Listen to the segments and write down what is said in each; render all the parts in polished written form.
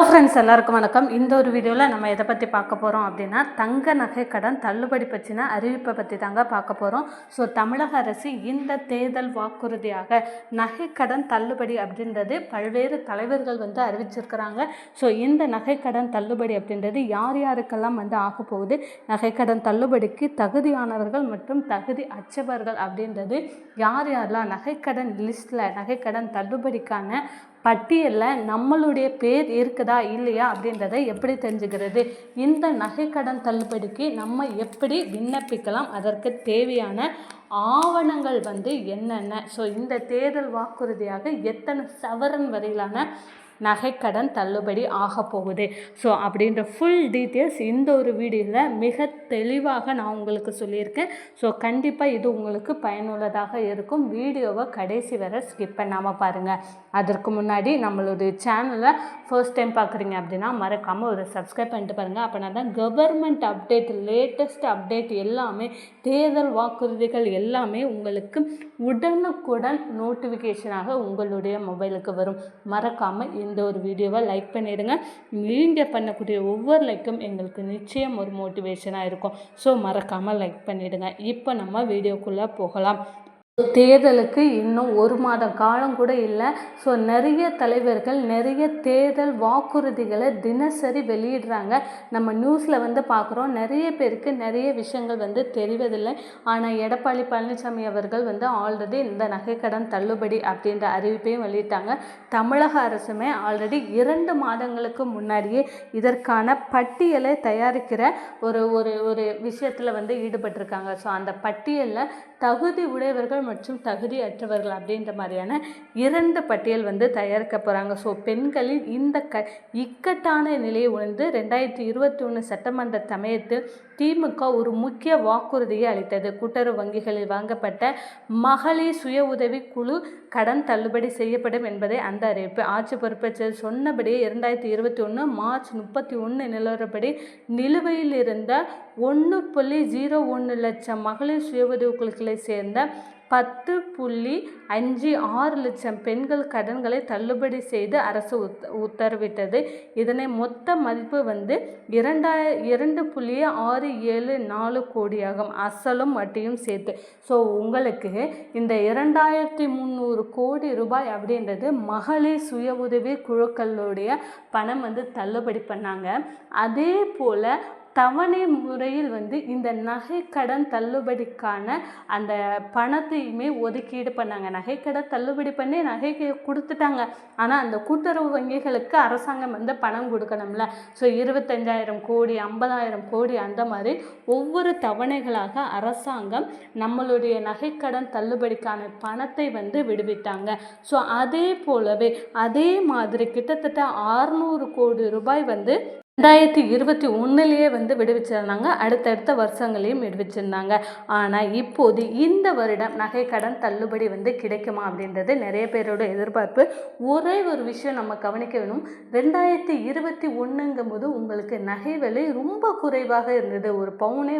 Friends எல்லாருக்கும் வணக்கம். இந்த ஒரு வீடியோவில் நம்ம எதை பற்றி பார்க்க போகிறோம் அப்படின்னா, தங்க நகை கடன் தள்ளுபடி பற்றின அறிவிப்பை பற்றி தாங்க பார்க்க போகிறோம். ஸோ தமிழக அரசு இந்த தேர்தல் வாக்குறுதியாக நகை கடன் தள்ளுபடி அப்படின்றது பல்வேறு தலைவர்கள் அறிவிச்சிருக்கிறாங்க. ஸோ இந்த நகை கடன் தள்ளுபடி அப்படின்றது யார் யாருக்கெல்லாம் ஆக போகுது, நகை கடன் தள்ளுபடிக்கு தகுதியானவர்கள் மற்றும் தகுதி அற்றவர்கள் அப்படின்றது யார் யாரெல்லாம் நகைக்கடன் லிஸ்ட்டில் நகைக்கடன் தள்ளுபடிக்கான பட்டியலில் நம்மளுடைய பேர் இருக்குதா இல்லையா அப்படின்றத எப்படி தெரிஞ்சுக்கிறது, இந்த நகைக்கடன் தள்ளுபடிக்கு நம்ம எப்படி விண்ணப்பிக்கலாம், அதற்கு தேவையான ஆவணங்கள் என்னென்ன, ஸோ இந்த தேர்தல் வாக்குறுதியாக எத்தனை சவரன் வரையிலான நகைக்கடன் தள்ளுபடி ஆக போகுது, ஸோ அப்படின்ற ஃபுல் டீட்டெயில்ஸ் இந்த ஒரு வீடியோவில் மிக தெளிவாக நான் உங்களுக்கு சொல்லியிருக்கேன். ஸோ கண்டிப்பாக இது உங்களுக்கு பயனுள்ளதாக இருக்கும். வீடியோவை கடைசி வரை ஸ்கிப் பண்ணாமல் பாருங்கள். அதற்கு முன்னாடி நம்மளுடைய சேனலை ஃபர்ஸ்ட் டைம் பார்க்குறீங்க அப்படின்னா மறக்காமல் ஒரு சப்ஸ்கிரைப் பண்ணிட்டு பாருங்கள். அப்படின்னா தான் கவர்மெண்ட் அப்டேட், லேட்டஸ்ட் அப்டேட் எல்லாமே, தேர்தல் வாக்குறுதிகள் எல்லாமே உங்களுக்கு உடனுக்குடன் நோட்டிஃபிகேஷனாக உங்களுடைய மொபைலுக்கு வரும். மறக்காமல் இந்த ஒரு வீடியோவை லைக் பண்ணிடுங்க. நீங்கள் பண்ணக்கூடிய ஒவ்வொரு லைக்கும் எங்களுக்கு நிச்சயம் ஒரு மோட்டிவேஷனாக இருக்கும். ஸோ மறக்காமல் லைக் பண்ணிவிடுங்க. இப்போ நம்ம வீடியோக்குள்ளே போகலாம். தேர்தலுக்கு இன்னும் 1 மாத காலம் கூட இல்லை. ஸோ நிறைய தலைவர்கள் நிறைய தேர்தல் வாக்குறுதிகளை தினசரி வெளியிடுறாங்க. நம்ம நியூஸில் பார்க்குறோம். நிறைய பேருக்கு நிறைய விஷயங்கள் தெரிவதில்லை. ஆனால் எடப்பாடி பழனிசாமி அவர்கள் ஆல்ரெடி இந்த நகைக்கடன் தள்ளுபடி அப்படின்ற அறிவிப்பையும் வெளியிட்டாங்க. தமிழக அரசுமே ஆல்ரெடி 2 மாதங்களுக்கு முன்னாடியே இதற்கான பட்டியலை தயாரிக்கிற ஒரு ஒரு ஒரு விஷயத்தில் ஈடுபட்டிருக்காங்க. ஸோ அந்த பட்டியலில் தகுதி உடையவர்கள் மற்றும் தகுதி அற்றவர்கள் அப்படின்ற மாதிரியான 2 பட்டியல் தயாரிக்க போகிறாங்க. ஸோ பெண்களின் இந்த இக்கட்டான நிலையை உணர்ந்து 2021 சட்டமன்ற சமயத்தில் திமுக ஒரு முக்கிய வாக்குறுதியை அளித்தது. கூட்டுறவு வங்கிகளில் வாங்கப்பட்ட மகளிர் சுய உதவி குழு கடன் தள்ளுபடி செய்யப்படும் என்பதை அந்த அறிவிப்பு. ஆட்சி பொறுப்பேற்று சொன்னபடியே 2021 மார்ச் 31 நிலவரப்படி நிலுவையில் இருந்த 1.01 லட்சம் மகளிர் சுய உதவி குழுக்களை சேர்ந்த 10.56 லட்சம் பெண்கள் கடன்களை தள்ளுபடி செய்து அரசு உத்தரவிட்டது. இதனை மொத்த மதிப்பு 2.674 கோடியாகும், அசலும் வட்டியும் சேர்த்து. ஸோ உங்களுக்கு இந்த 2300 கோடி ரூபாய் அப்படின்றது மகளிர் சுய உதவி குழுக்களுடைய பணம் தள்ளுபடி பண்ணாங்க. அதே போல் தவணை முறையில் இந்த நகைக்கடன் தள்ளுபடிக்கான அந்த பணத்தையுமே ஒதுக்கீடு பண்ணாங்க. நகைக்கடன் தள்ளுபடி பண்ணி நகைக்கு கொடுத்துட்டாங்க. ஆனால் அந்த கூட்டுறவு வங்கிகளுக்கு அரசாங்கம் பணம் கொடுக்கணும்ல. ஸோ 25,000 கோடி 50,000 கோடி அந்த மாதிரி ஒவ்வொரு தவணைகளாக அரசாங்கம் நம்மளுடைய நகைக்கடன் தள்ளுபடிக்கான பணத்தை விடுவிட்டாங்க. ஸோ அதே போலவே அதே மாதிரி கிட்டத்தட்ட 600 கோடி ரூபாய் 2021 விடுவிச்சிருந்தாங்க. அடுத்தடுத்த வருஷங்களையும் விடுவிச்சிருந்தாங்க. ஆனால் இப்போது இந்த வருடம் நகைக்கடன் தள்ளுபடி கிடைக்குமா அப்படின்றது நிறைய பேரோட எதிர்பார்ப்பு. ஒரே ஒரு விஷயம் நம்ம கவனிக்க வேணும். 2021 போது உங்களுக்கு நகை விலை ரொம்ப குறைவாக இருந்தது. ஒரு பவுனே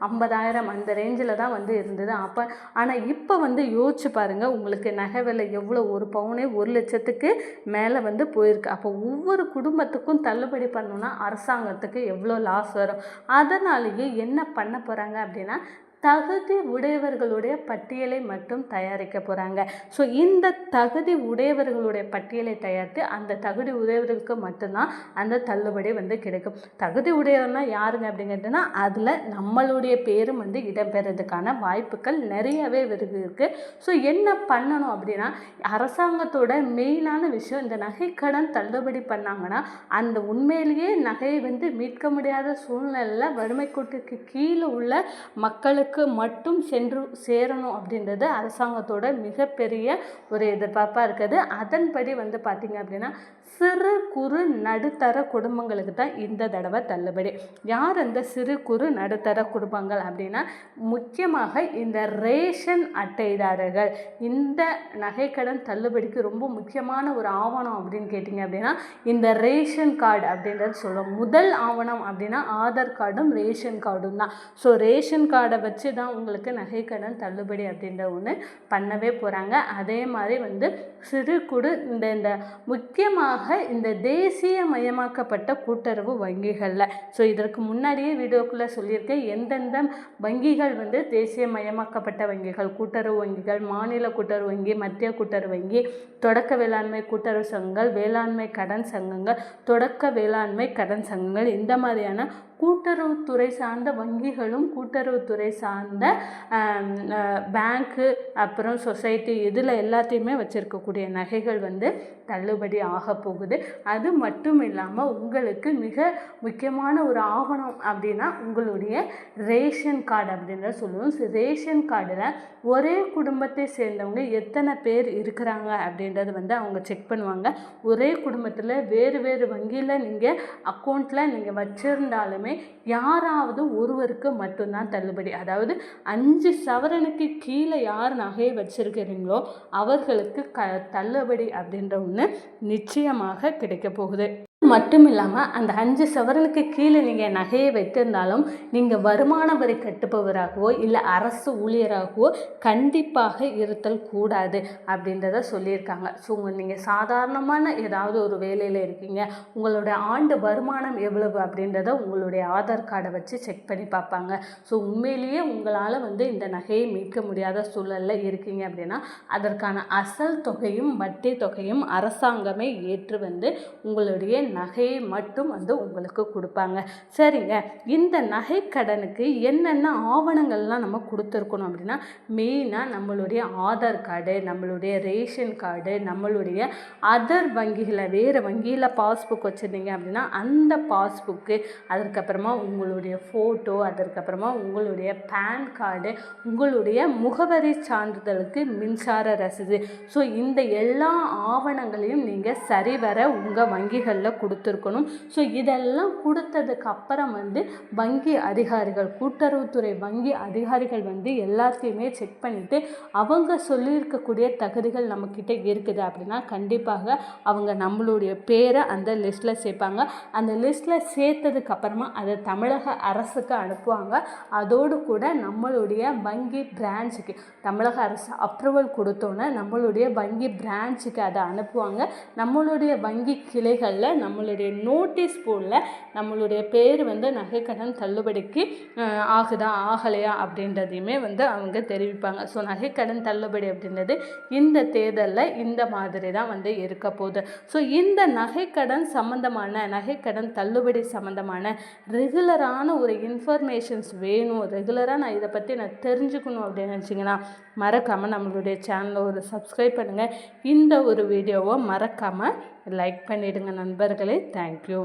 50,000 அந்த ரேஞ்சில் தான் இருந்தது அப்போ. ஆனால் இப்போ யோசிச்சு பாருங்கள், உங்களுக்கு நகை விலை எவ்வளோ, ஒரு பவுனே 1 லட்சத்துக்கு மேலே போயிருக்கு. அப்போ ஒவ்வொரு குடும்பத்துக்கும் தள்ளுபடி பண்ணணும்னா அரசாங்கத்துக்கு எவ்வளோ லாஸ் வரும். அதனாலேயே என்ன பண்ண போகிறாங்க அப்படின்னா, தகுதி உடையவர்களுடைய பட்டியலை மட்டும் தயாரிக்க போகிறாங்க. ஸோ இந்த தகுதி உடையவர்களுடைய பட்டியலை தயாரித்து அந்த தகுதி உடையவர்களுக்கு மட்டும்தான் அந்த தள்ளுபடி கிடைக்கும். தகுதி உடையவர்னா யாருங்க அப்படிங்கிறதுனா அதில் நம்மளுடைய பேரும் இடம்பெறதுக்கான வாய்ப்புகள் நிறையவே இருக்குது. ஸோ என்ன பண்ணணும் அப்படின்னா, அரசாங்கத்தோட மெயினான விஷயம், இந்த நகைக்கடன் தள்ளுபடி பண்ணாங்கன்னா அந்த உண்மையிலேயே நகையை மீட்க முடியாத சூழ்நிலையில் வறுமை கோட்டுக்கு கீழே உள்ள மக்களுக்கு மட்டும் சென்று சேரணும் அப்படின்றது அரசாங்கத்தோட மிகப்பெரிய ஒரு எதிர்பார்ப்பாக இருக்குது. அதன்படி பார்த்தீங்க அப்படின்னா சிறு குறு நடுத்தர குடும்பங்களுக்கு தான் இந்த தடவை தள்ளுபடி. யார் அந்த சிறு குறு நடுத்தர குடும்பங்கள் அப்படின்னா, முக்கியமாக இந்த ரேஷன் அட்டைதாரர்கள். இந்த நகைக்கடன் தள்ளுபடிக்கு ரொம்ப முக்கியமான ஒரு ஆவணம் அப்படின்னு கேட்டிங்க அப்படின்னா இந்த ரேஷன் கார்டு அப்படின்றது சொல்லுவோம். முதல் ஆவணம் அப்படின்னா ஆதார் கார்டும் ரேஷன் கார்டும் தான். ஸோ ரேஷன் கார்டை வச்சு தான் உங்களுக்கு நகைக்கடன் தள்ளுபடி அப்படின்ற ஒன்று பண்ணவே போகிறாங்க. அதே மாதிரி சிறு குறு இந்த முக்கியமாக முக்கியமாக இந்த தேசியமயமாக்கப்பட்ட கூட்டுறவு வங்கிகளில் ஸோ இதற்கு முன்னாடியே வீடியோக்குள்ளே சொல்லியிருக்கேன் எந்தெந்த வங்கிகள் வந்து தேசியமயமாக்கப்பட்ட வங்கிகள், கூட்டுறவு வங்கிகள், மாநில கூட்டுறவு வங்கி, மத்திய கூட்டுறவு வங்கி, தொடக்க வேளாண்மை கூட்டுறவு சங்கங்கள், வேளாண்மை கடன் சங்கங்கள், தொடக்க வேளாண்மை கடன் சங்கங்கள், இந்த மாதிரியான கூட்டுறவுத்துறை சார்ந்த வங்கிகளும் கூட்டுறவுத்துறை சார்ந்த பேங்க்கு அப்புறம் சொசைட்டி இதில் எல்லாத்தையுமே வச்சுருக்கக்கூடிய நகைகள் வந்து தள்ளுபடி ஆக போகுது. அது மட்டும் இல்லாமல் உங்களுக்கு மிக முக்கியமான ஒரு ஆவணம் அப்படின்னா உங்களுடைய ரேஷன் கார்டு அப்படின்றத சொல்லுவோம். ரேஷன் கார்டில் ஒரே குடும்பத்தை சேர்ந்தவங்க எத்தனை பேர் இருக்கிறாங்க அப்படின்றது வந்து அவங்க செக் பண்ணுவாங்க. ஒரே குடும்பத்தில் வேறு வேறு வங்கியில் நீங்கள் அக்கௌண்ட்டில் நீங்கள் வச்சுருந்தாலுமே யாராவது ஒருவருக்கு மட்டும்தான் தள்ளுபடி. அதாவது 5 சவரனுக்கு கீழே யார் நகையை வச்சிருக்கிறீங்களோ அவர்களுக்கு தள்ளுபடி அப்படின்ற ஒன்று நிச்சயமாக கிடைக்க போகுது. மட்டும் இல்லாமல் அந்த 5 சவரனுக்கு கீழே நீங்கள் நகையை வைத்திருந்தாலும் நீங்கள் வருமான வரி கட்டுபவராகவோ இல்லை அரசு ஊழியராகவோ கண்டிப்பாக இருத்தல் கூடாது அப்படின்றத சொல்லியிருக்காங்க. ஸோ நீங்கள் சாதாரணமான ஏதாவது ஒரு வேலையில் இருக்கீங்க, உங்களுடைய ஆண்டு வருமானம் எவ்வளவு அப்படின்றத உங்களுடைய ஆதார் கார்டை வச்சு செக் பண்ணி பார்ப்பாங்க. ஸோ உண்மையிலேயே உங்களால் வந்து இந்த நகையை மீட்க முடியாத சூழலில் இருக்கீங்க அப்படின்னா அதற்கான அசல் தொகையும் வட்டி தொகையும் அரசாங்கமே ஏற்று வந்து உங்களுடைய நகையை மட்டும் வந்து உங்களுக்கு கொடுப்பாங்க. சரிங்க, இந்த நகை கடனுக்கு என்னென்ன ஆவணங்கள்லாம் நம்ம கொடுத்துருக்கணும் அப்படின்னா மெயினாக நம்மளுடைய ஆதார் கார்டு, நம்மளுடைய ரேஷன் கார்டு, நம்மளுடைய அதர் வங்கியில் வேறு வங்கியில் பாஸ்புக் வச்சுருந்தீங்க அப்படின்னா அந்த பாஸ்புக்கு, அதற்கப்புறமா உங்களுடைய ஃபோட்டோ, அதற்கப்புறமா உங்களுடைய பேன் கார்டு, உங்களுடைய முகவரி சான்றிதழுக்கு மின்சார ரசீது. ஸோ இந்த எல்லா ஆவணங்களையும் நீங்கள் சரிவர உங்கள் வங்கிகளில் கொடுத்துருக்கணும். ஸோ இதெல்லாம் கொடுத்ததுக்கு அப்புறம் வந்து வங்கி அதிகாரிகள், கூட்டுறவுத்துறை வங்கி அதிகாரிகள் வந்து எல்லாத்தையுமே செக் பண்ணிவிட்டு அவங்க சொல்லியிருக்கக்கூடிய தகுதிகள் நம்மக்கிட்ட இருக்குது அப்படின்னா கண்டிப்பாக அவங்க நம்மளுடைய பேரை அந்த லிஸ்ட்டில் சேர்ப்பாங்க. அந்த லிஸ்ட்டில் சேர்த்ததுக்கு அப்புறமா அதை தமிழக அரசுக்கு அனுப்புவாங்க. அதோடு கூட நம்மளுடைய வங்கி பிரான்ச்சுக்கு தமிழக அரசு அப்ரூவல் கொடுத்தோன்னே நம்மளுடைய வங்கி பிரான்ச்சுக்கு அதை அனுப்புவாங்க. நம்மளுடைய வங்கி கிளைகளில் நம்மளுடைய நோட்டீஸ் போர்டில் நம்மளுடைய பேர் வந்து நகைக்கடன் தள்ளுபடிக்கு ஆகுதா ஆகலையா அப்படின்றதையுமே வந்து அவங்க தெரிவிப்பாங்க. ஸோ நகைக்கடன் தள்ளுபடி அப்படின்றது இந்த தேர்தலில் இந்த மாதிரி தான் வந்து இருக்க போகுது. ஸோ இந்த நகைக்கடன் தள்ளுபடி சம்மந்தமான ரெகுலரான ஒரு இன்ஃபர்மேஷன்ஸ் வேணும், ரெகுலராக நான் இதை பற்றி நான் தெரிஞ்சுக்கணும் அப்படின்னு நினச்சிங்கன்னா மறக்காமல் நம்மளுடைய சேனலை ஒரு சப்ஸ்கிரைப் பண்ணுங்கள். இந்த ஒரு வீடியோவை மறக்காமல் லைக் பண்ணிவிடுங்க நண்பர்களே. தேங்க்யூ.